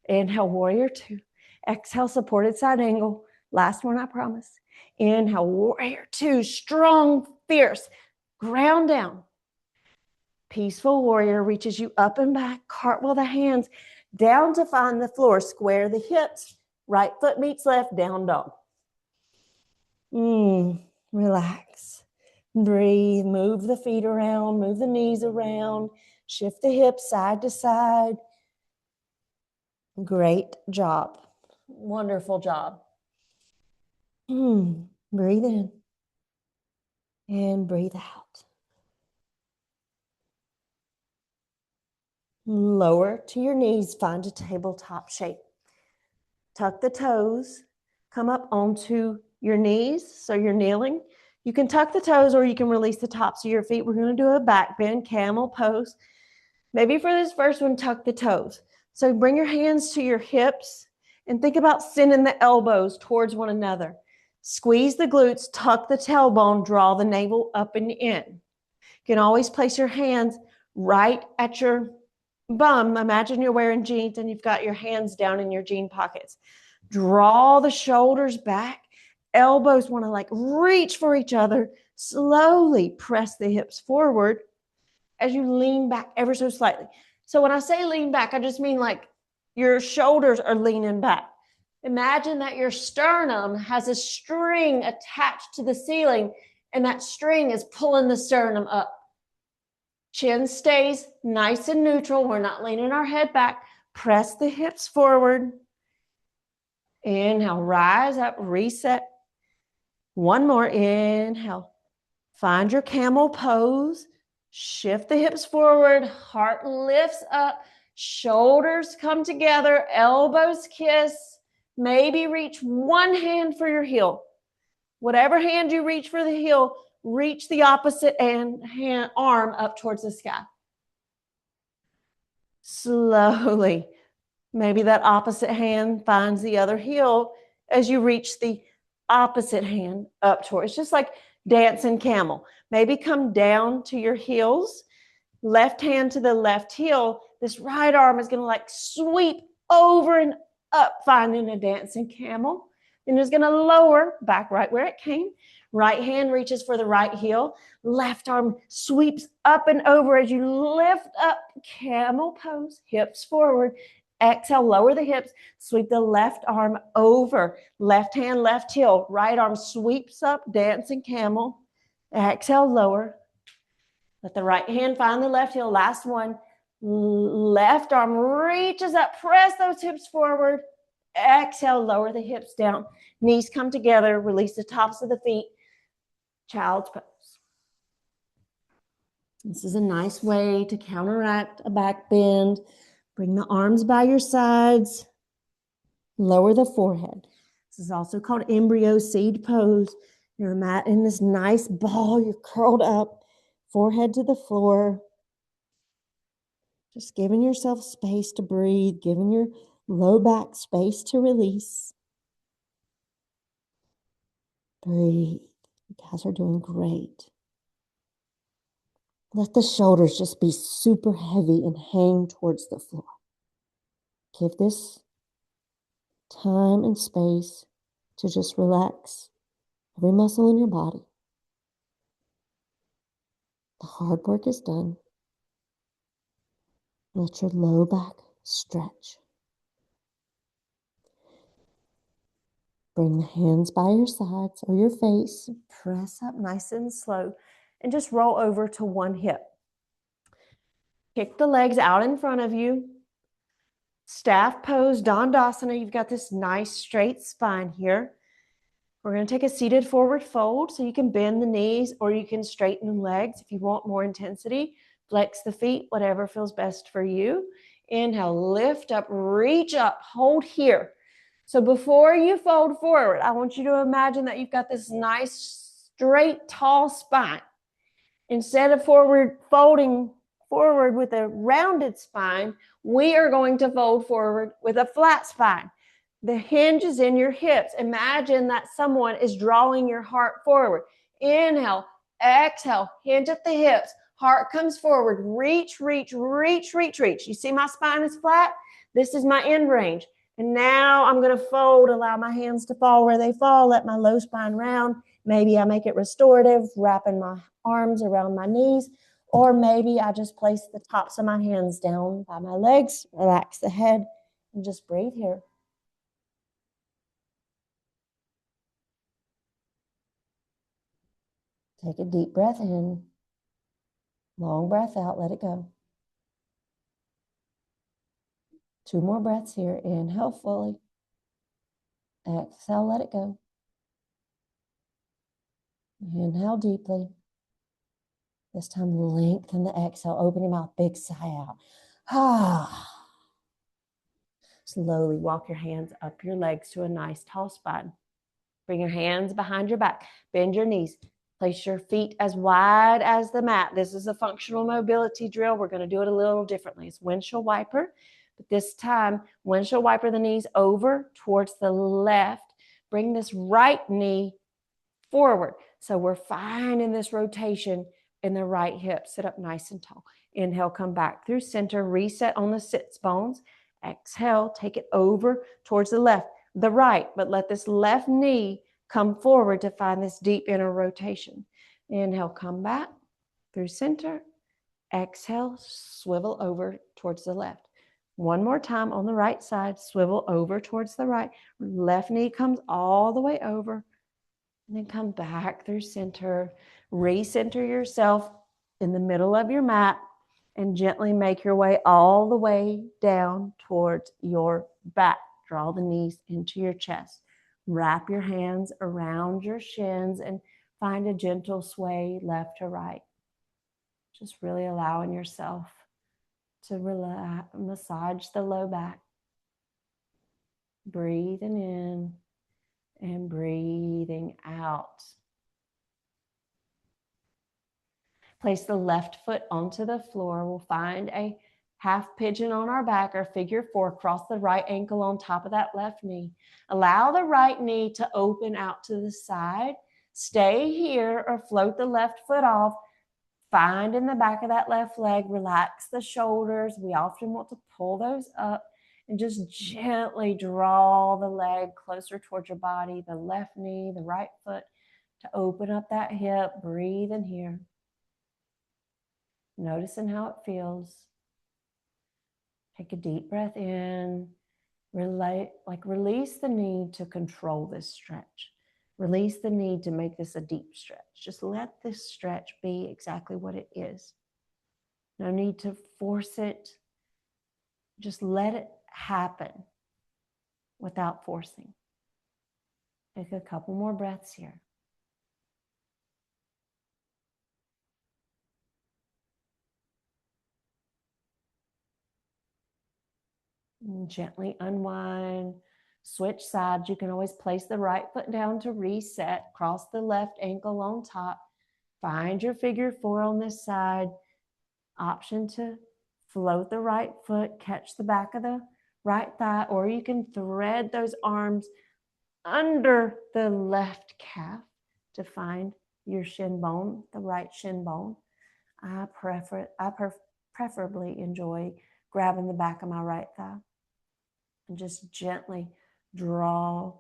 [SPEAKER 1] Inhale, warrior two. Exhale, supported side angle. Last one, I promise. Inhale, warrior two. Strong, fierce. Ground down. Peaceful warrior reaches you up and back. Cartwheel the hands down to find the floor. Square the hips. Right foot meets left. Down dog. Relax. Breathe. Move the feet around. Move the knees around. Shift the hips side to side. Great job. Wonderful job. Breathe in. And breathe out. Lower to your knees. Find a tabletop shape. Tuck the toes. Come up onto your knees, so you're kneeling. You can tuck the toes or you can release the tops of your feet. We're going to do a back bend, camel pose. Maybe for this first one, tuck the toes. So bring your hands to your hips and think about sending the elbows towards one another. Squeeze the glutes, tuck the tailbone, draw the navel up and in. You can always place your hands right at your bum. Imagine you're wearing jeans and you've got your hands down in your jean pockets. Draw the shoulders back. elbows want to like reach for each other. Slowly press the hips forward as you lean back ever so slightly. So when I say lean back, I just mean like your shoulders are leaning back. Imagine that your sternum has a string attached to the ceiling, and that string is pulling the sternum up. Chin stays nice and neutral. We're not leaning our head back. Press the hips forward. Inhale, rise up, reset. One more, inhale. Find your camel pose. Shift the hips forward, heart lifts up, shoulders come together, elbows kiss. Maybe reach one hand for your heel. Whatever hand you reach for the heel, reach the opposite arm up towards the sky. Slowly, maybe that opposite hand finds the other heel as you reach the opposite hand up towards. It's just like dancing camel. Maybe come down to your heels, left hand to the left heel. This right arm is going to like sweep over and up, finding a dancing camel. And it's going to lower back right where it came. Right hand reaches for the right heel. Left arm sweeps up and over as you lift up, camel pose, hips forward. Exhale, lower the hips, sweep the left arm over. Left hand, left heel. Right arm sweeps up, dancing camel. Exhale, lower. Let the right hand find the left heel. Last one. Left arm reaches up. Press those hips forward. Exhale, lower the hips down. Knees come together. Release the tops of the feet. Child's pose. This is a nice way to counteract a back bend. Bring the arms by your sides. Lower the forehead. This is also called embryo seed pose. You're in this nice ball. You're curled up, forehead to the floor. Just giving yourself space to breathe, giving your low back space to release. Breathe. You guys are doing great. Let the shoulders just be super heavy and hang towards the floor. Give this time and space to just relax every muscle in your body. The hard work is done. Let your low back stretch. Bring the hands by your sides or your face. Press up nice and slow and just roll over to one hip. Kick the legs out in front of you. Staff pose, Dandasana. You've got this nice straight spine here. We're going to take a seated forward fold, so you can bend the knees or you can straighten the legs if you want more intensity. Flex the feet, whatever feels best for you. Inhale, lift up, reach up, hold here. So before you fold forward, I want you to imagine that you've got this nice, straight, tall spine. Instead of folding forward with a rounded spine, we are going to fold forward with a flat spine. The hinge is in your hips. Imagine that someone is drawing your heart forward. Inhale, exhale, hinge at the hips. Heart comes forward. Reach, reach, reach, reach, reach. You see my spine is flat? This is my end range. And now I'm going to fold, allow my hands to fall where they fall, let my low spine round. Maybe I make it restorative, wrapping my arms around my knees, or maybe I just place the tops of my hands down by my legs, relax the head, and just breathe here. Take a deep breath in, long breath out, let it go. 2 more breaths here. Inhale fully. Exhale, let it go. Inhale deeply. This time lengthen the exhale. Open your mouth, big sigh out. Slowly walk your hands up your legs to a nice tall spine. Bring your hands behind your back. Bend your knees. Place your feet as wide as the mat. This is a functional mobility drill. We're going to do it a little differently. It's windshield wiper. But this time, windshield wiper the knees over towards the left. Bring this right knee forward. So we're finding this rotation in the right hip. Sit up nice and tall. Inhale, come back through center. Reset on the sits bones. Exhale, take it over towards the left, the right. But let this left knee Come forward to find this deep inner rotation. Inhale, come back through center. Exhale, swivel over towards the left. One more time on the right side, swivel over towards the right. Left knee comes all the way over. And then come back through center. Recenter yourself in the middle of your mat and gently make your way all the way down towards your back. Draw the knees into your chest. Wrap your hands around your shins and find a gentle sway left to right. Just really allowing yourself to relax, massage the low back. Breathing in and breathing out. Place the left foot onto the floor. We'll find a half pigeon on our back or figure four. Cross the right ankle on top of that left knee. Allow the right knee to open out to the side. Stay here or float the left foot off. Find in the back of that left leg. Relax the shoulders. We often want to pull those up and just gently draw the leg closer towards your body. The left knee, the right foot to open up that hip. Breathe in here. Noticing how it feels. Take a deep breath in. Release the need to control this stretch. Release the need to make this a deep stretch. Just let this stretch be exactly what it is. No need to force it. Just let it happen without forcing. Take a couple more breaths here. And gently unwind. Switch sides. You can always place the right foot down to reset. Cross the left ankle on top. Find your figure four on this side. Option to float the right foot, catch the back of the right thigh, or you can thread those arms under the left calf to find your shin bone, the right shin bone. I preferably enjoy grabbing the back of my right thigh and just gently draw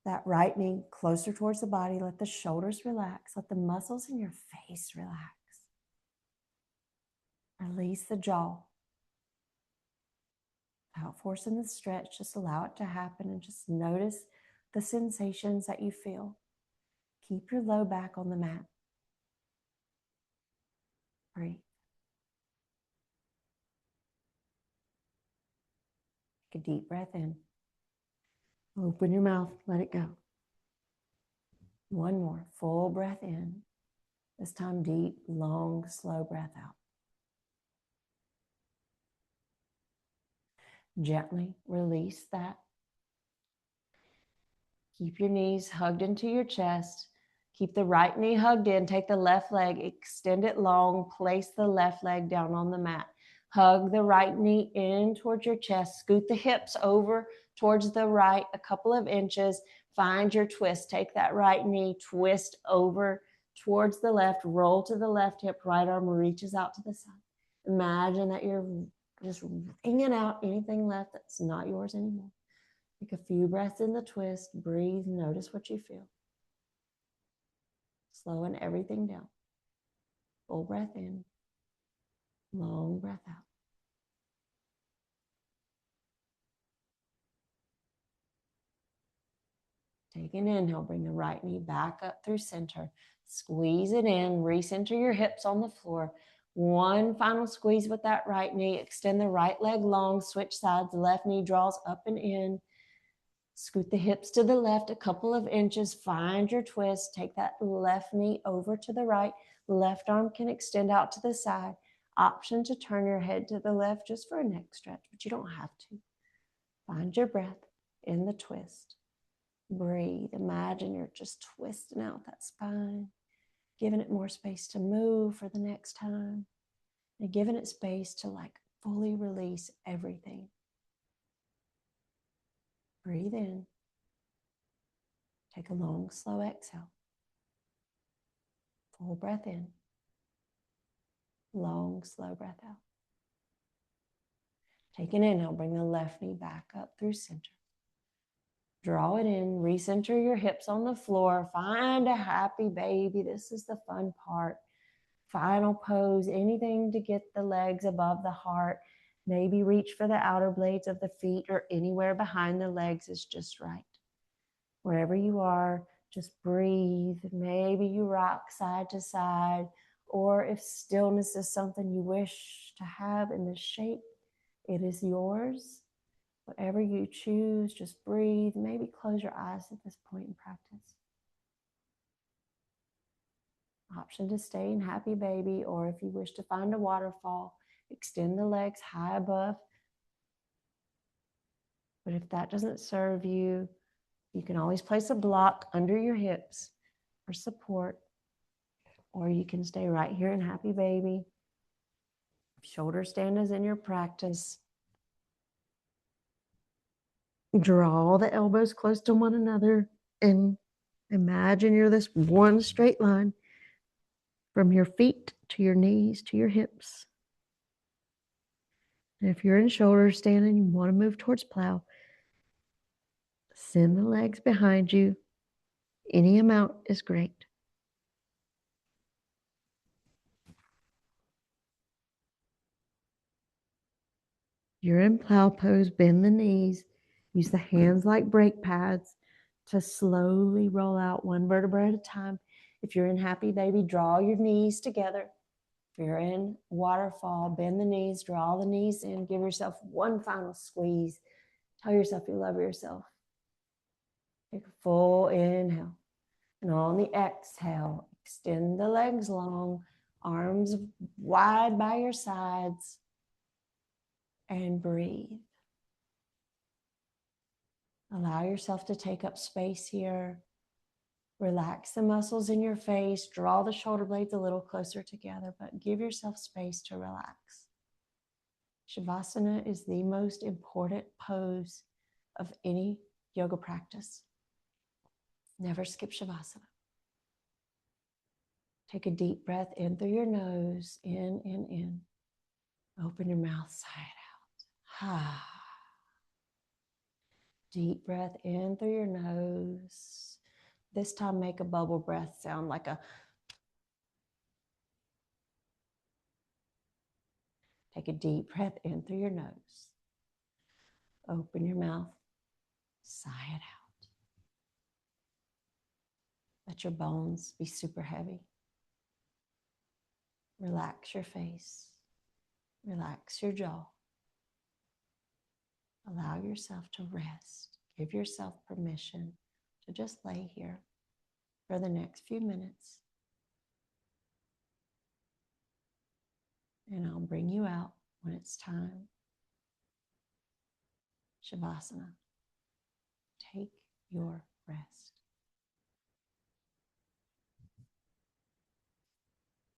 [SPEAKER 1] that right knee closer towards the body. Let the shoulders relax. Let the muscles in your face relax. Release the jaw. Without forcing the stretch, just allow it to happen and just notice the sensations that you feel. Keep your low back on the mat. Breathe. Take a deep breath in. Open your mouth, let it go. One more, full breath in. This time deep, long, slow breath out. Gently release that. Keep your knees hugged into your chest. Keep the right knee hugged in. Take the left leg, extend it long. Place the left leg down on the mat. Hug the right knee in towards your chest. Scoot the hips over towards the right a couple of inches. Find your twist. Take that right knee, twist over towards the left. Roll to the left hip. Right arm reaches out to the side. Imagine that you're just wringing out anything left that's not yours anymore. Take a few breaths in the twist. Breathe. Notice what you feel. Slowing everything down. Full breath in. Long breath out. Take an inhale. Bring the right knee back up through center. Squeeze it in. Recenter your hips on the floor. One final squeeze with that right knee. Extend the right leg long. Switch sides. Left knee draws up and in. Scoot the hips to the left a couple of inches. Find your twist. Take that left knee over to the right. Left arm can extend out to the side. Option to turn your head to the left just for a neck stretch, but you don't have to. Find your breath in the twist. Breathe. Imagine you're just twisting out that spine, giving it more space to move for the next time, and giving it space to fully release everything. Breathe in. Take a long, slow exhale. Full breath in. Long, slow breath out. Take an inhale. Bring the left knee back up through center. Draw it in, recenter your hips on the floor. Find a happy baby. This is the fun part. Final pose, anything to get the legs above the heart. Maybe reach for the outer blades of the feet or anywhere behind the legs is just right. Wherever you are, just breathe. Maybe you rock side to side, or if stillness is something you wish to have in this shape, it is yours. Whatever you choose, just breathe. Maybe close your eyes at this point in practice. Option to stay in happy baby, or if you wish to find a waterfall, extend the legs high above. But if that doesn't serve you, you can always place a block under your hips for support, or you can stay right here in happy baby. Shoulder stand is in your practice. Draw the elbows close to one another and imagine you're this one straight line from your feet to your knees to your hips. And if you're in shoulder stand and you want to move towards plow, send the legs behind you. Any amount is great. You're in plow pose, bend the knees, use the hands like brake pads to slowly roll out one vertebra at a time. If you're in happy baby, draw your knees together. If you're in waterfall, bend the knees, draw the knees in, give yourself one final squeeze. Tell yourself you love yourself. Take a full inhale. And on the exhale, extend the legs long, arms wide by your sides, and breathe. Allow yourself to take up space here. Relax the muscles in your face. Draw the shoulder blades a little closer together, but give yourself space to relax. Shavasana is the most important pose of any yoga practice. Never skip Shavasana. Take a deep breath in through your nose, in. Open your mouth, sigh it out. Deep breath in through your nose. This time make a bubble breath sound like a. Take a deep breath in through your nose. Open your mouth, sigh it out. Let your bones be super heavy. Relax your face. Relax your jaw. Allow yourself to rest. Give yourself permission to just lay here for the next few minutes. And I'll bring you out when it's time. Shavasana. Take your rest.